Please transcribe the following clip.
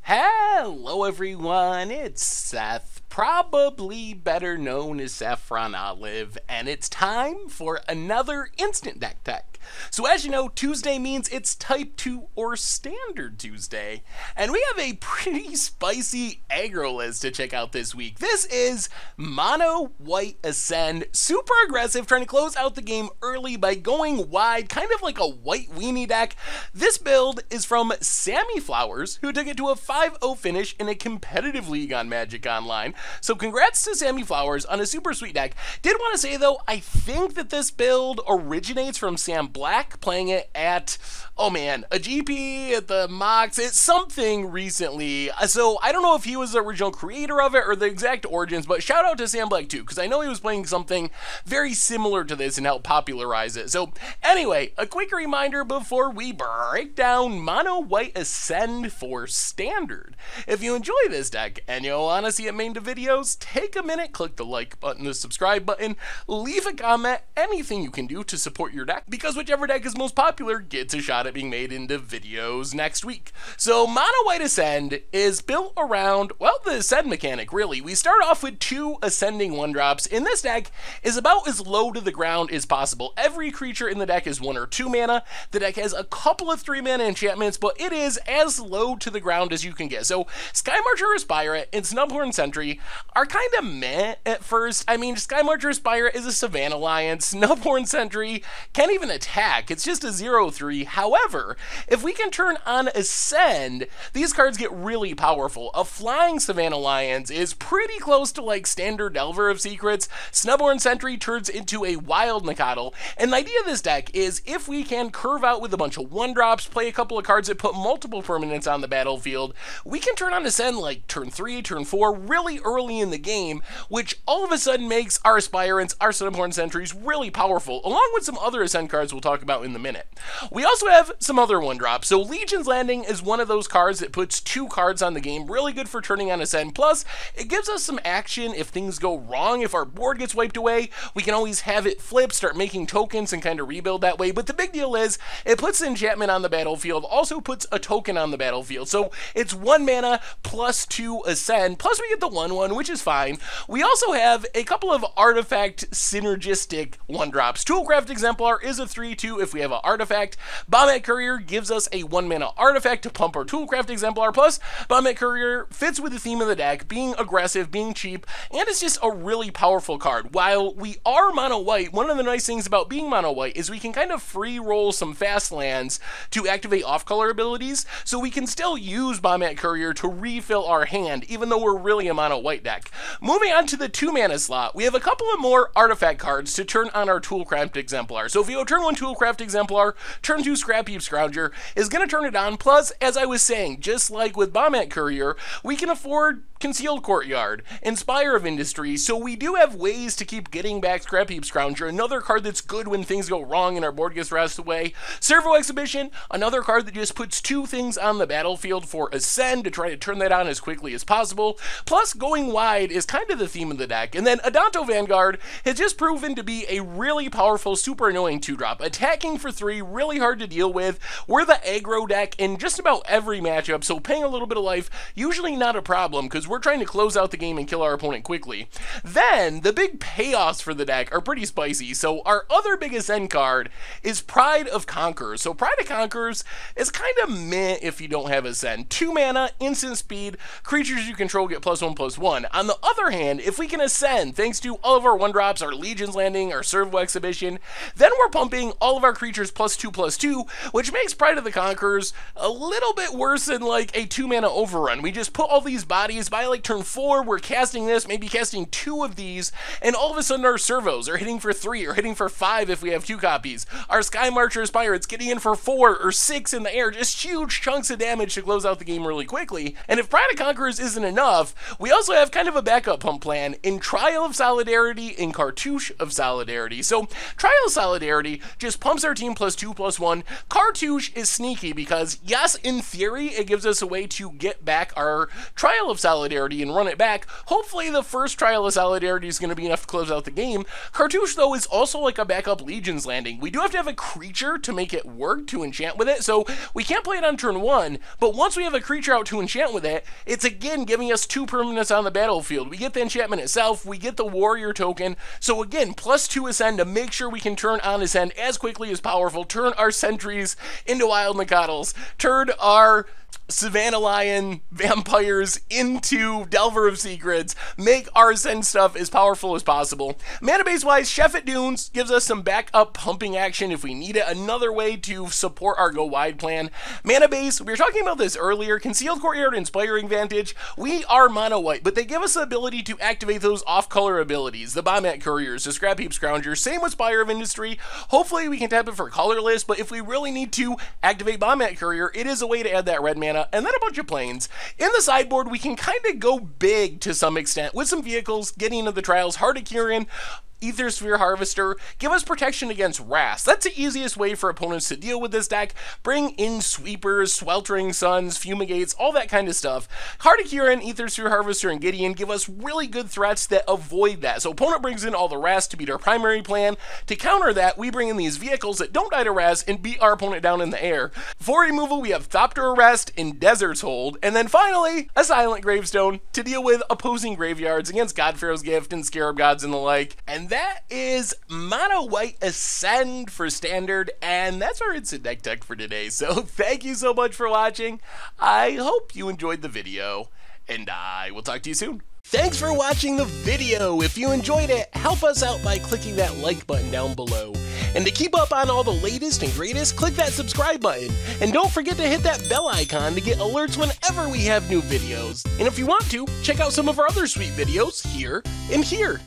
Hello everyone, it's Seth, probably better known as Saffron Olive, and it's time for another Instant Deck Tech. So as you know, Tuesday means it's Type 2 or Standard Tuesday, and we have a pretty spicy aggro list to check out this week. This is Mono White Ascend, super aggressive, trying to close out the game early by going wide, kind of like a white weenie deck. This build is from Sammy Flowers, who took it to a 5-0 finish in a competitive league on Magic Online. So congrats to Sammy Flowers on a super sweet deck. Did want to say though, I think that this build originates from Sam Black playing it at, oh man, a GP at the Mox. It's something recently. So I don't know if he was the original creator of it or the exact origins, but shout out to Sam Black too, because I know he was playing something very similar to this and helped popularize it. So anyway, a quick reminder before we break down Mono White Ascend for Standard. If you enjoy this deck and you want to see it made into videos, take a minute, click the like button, the subscribe button, leave a comment, anything you can do to support your deck, because whichever deck is most popular gets a shot at being made into videos next week. So Mono White Ascend is built around, well, the Ascend mechanic really. We start off with 2 Ascending 1-drops. In this deck is about as low to the ground as possible. Every creature in the deck is 1 or 2 mana. The deck has a couple of 3 mana enchantments, but it is as low to the ground as you can get. So Sky Marcher Aspirant and Snubhorn Sentry are kind of meh at first. I mean, Sky Marcher Aspirant is a Savannah Lion. Snubhorn Sentry can't even attack. It's just a 0/3. However, if we can turn on Ascend, these cards get really powerful. A Flying Savannah Lions is pretty close to like standard Delver of Secrets. Snubhorn Sentry turns into a Wild Nacatl. And the idea of this deck is if we can curve out with a bunch of 1-drops, play a couple of cards that put multiple permanents on the battlefield, we can turn on Ascend like turn 3, turn 4, really early in the game, which all of a sudden makes our Aspirants, our Snubhorn Sentries really powerful, along with some other Ascend cards we'll talk about in a minute. We also have some other 1-drops. So Legion's Landing is one of those cards that puts 2 cards on the game, really good for turning on Ascend. Plus, it gives us some action if things go wrong. If our board gets wiped away, we can always have it flip, start making tokens, and kind of rebuild that way. But the big deal is, it puts an enchantment on the battlefield, also puts a token on the battlefield. So it's 1 mana plus 2 Ascend, plus we get the 1/1, which is fine. We also have a couple of artifact synergistic 1-drops. Toolcraft Exemplar is a 3/2 if we have an artifact. Bombette Courier gives us a 1 mana artifact to pump our Toolcraft Exemplar, plus Bombette Courier fits with the theme of the deck, being aggressive, being cheap, and it's just a really powerful card. While we are mono white, one of the nice things about being mono white is we can kind of free roll some fast lands to activate off-color abilities, so we can still use Bombette Courier to refill our hand, even though we're really a mono white deck. Moving on to the 2 mana slot, we have a couple of more artifact cards to turn on our Toolcraft Exemplar. So if you go turn 1 Toolcraft Exemplar, turn 2 Scrap Heap Scrounger is going to turn it on. Plus, as I was saying, just like with Bombette Courier, we can afford Concealed Courtyard, Inspire of Industry, so we do have ways to keep getting back Scrap Heap Scrounger, another card that's good when things go wrong and our board gets wrested away. Servo Exhibition, another card that just puts 2 things on the battlefield for Ascend to try to turn that on as quickly as possible. Plus, going wide is kind of the theme of the deck. And then Adanto Vanguard has just proven to be a really powerful, super annoying 2-drop. Attacking for 3, really hard to deal with. We're the aggro deck in just about every matchup, so paying a little bit of life, usually not a problem, because we're trying to close out the game and kill our opponent quickly. Then, the big payoffs for the deck are pretty spicy. So our other big Ascend card is Pride of Conquerors. So Pride of Conquerors is kind of meh if you don't have Ascend. 2 mana, instant speed, creatures you control get +1/+1. On the other hand, if we can Ascend, thanks to all of our 1-drops, our Legion's Landing, our Servo Exhibition, then we're pumping all of our creatures +2/+2, which makes Pride of the Conquerors a little bit worse than like a 2 mana overrun. We just put all these bodies by like turn 4, we're casting this, maybe casting 2 of these, and all of a sudden our servos are hitting for 3 or hitting for 5 if we have 2 copies. Our Sky Marcher Aspirant's getting in for 4 or 6 in the air, just huge chunks of damage to close out the game really quickly. And if Pride of Conquerors isn't enough, we also have kind of a backup pump plan in Trial of Solidarity and Cartouche of Solidarity. So Trial of Solidarity just pumps our team +2/+1. Cartouche is sneaky because, yes, in theory, it gives us a way to get back our Trial of Solidarity and run it back. Hopefully the first Trial of Solidarity is going to be enough to close out the game. Cartouche, though, is also like a backup Legion's Landing. We do have to have a creature to make it work, to enchant with it, so we can't play it on turn 1, but once we have a creature out to enchant with it, it's again giving us 2 permanents on the battlefield. We get the enchantment itself, we get the warrior token, so again, +2 Ascend to make sure we can turn on Ascend as quickly as powerful, turn our sentries into wild Nacatls, turn our Savannah Lion vampires into Delver of Secrets, make our Ascend stuff as powerful as possible. Mana base wise, Chef at Dunes gives us some backup pumping action if we need it, another way to support our go wide plan. Mana base, we were talking about this earlier, Concealed Courtyard, Inspiring Vantage, we are mono white, but they give us the ability to activate those off color abilities, the Bombat Couriers, the Scrap Heap Scrounger, same with Spire of Industry. Hopefully we can tap it for colorless, but if we really need to activate Bombat Courier, it is a way to add that red mana, and then a bunch of planes. In the sideboard, we can kind of go big to some extent with some vehicles, getting into the trials, Heart of Kirin, Ether Sphere Harvester, give us protection against Wrath. That's the easiest way for opponents to deal with this deck. Bring in Sweepers, Sweltering Suns, Fumigates, all that kind of stuff. Heart of Kirin, Ether Sphere Harvester, and Gideon give us really good threats that avoid that. So opponent brings in all the Wrath to beat our primary plan. To counter that, we bring in these vehicles that don't die to Wrath and beat our opponent down in the air. For removal, we have Thopter Arrest and Desert's Hold. And then finally, a Silent Gravestone to deal with opposing graveyards against God Pharaoh's Gift and Scarab Gods and the like. And that is Mono White Ascend for Standard, and that's our Instant Deck Tech for today. So thank you so much for watching. I hope you enjoyed the video, and I will talk to you soon. Thanks for watching the video. If you enjoyed it, help us out by clicking that like button down below. And to keep up on all the latest and greatest, click that subscribe button. And don't forget to hit that bell icon to get alerts whenever we have new videos. And if you want to, check out some of our other sweet videos here and here.